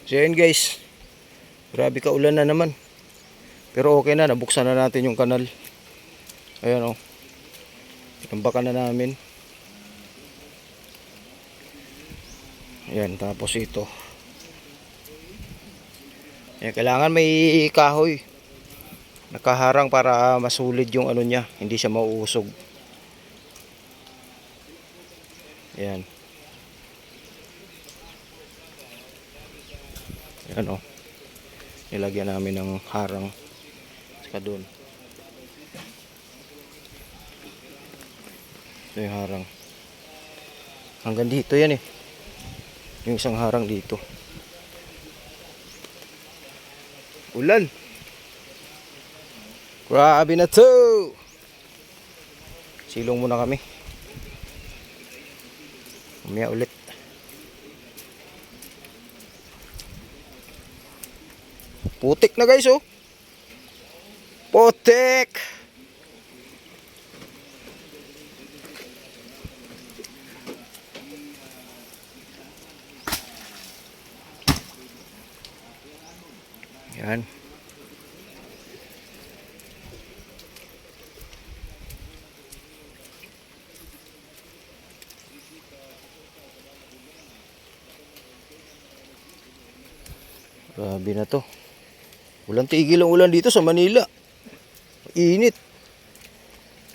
So yun guys, grabe ka ulan na naman. Pero okay na, nabuksan na natin yung kanal. Ayan o, tinambakan na namin. Ayan, tapos ito. Ayan, kailangan may kahoy nakaharang para masulid yung ano niya, hindi siya mauusog. Ayan. Ayan o, nilagyan namin ng harang saka doon. Ito yung harang hanggang dito yan eh, yung isang harang dito. Ulan, grabe na to. Silong muna kami, umaya ulit. Putik na guys oh, putik. Yan. Grabe na to. Walang tigil ang ulan dito sa Manila. Init.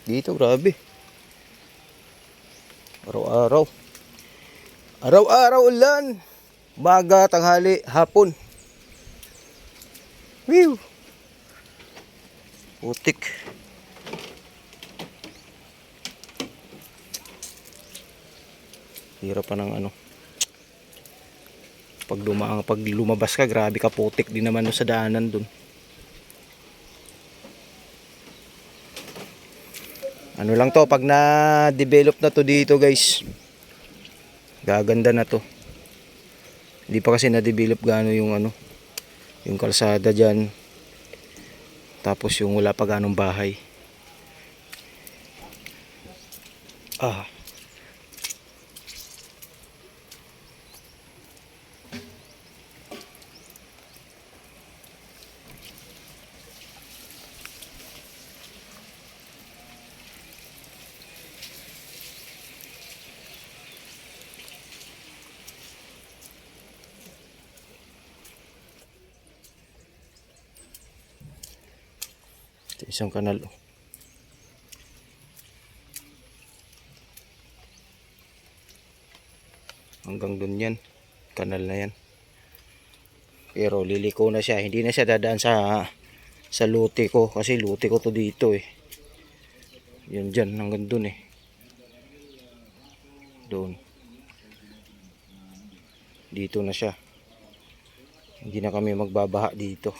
Dito grabe. Araw-araw. Araw-araw ulan. Umaga, tanghali, hapon. Whew. Putik. Hirap pa ng ano. Pag lumabas ka, grabe ka, putik din naman sa daanan dun. Ano lang to, pag na-develop na to dito guys, gaganda na to. Hindi pa kasi na-develop gaano yung ano, yung kalsada dyan. Tapos yung wala pa ganong bahay. Ito isang kanal oh. Hanggang dun yan, kanal na yan. Pero liliko na siya, hindi na siya dadaan sa lote ko, kasi lote ko to dito eh. Yan dyan, hanggang dun eh. Doon. Dito na siya. Hindi na kami magbabaha dito.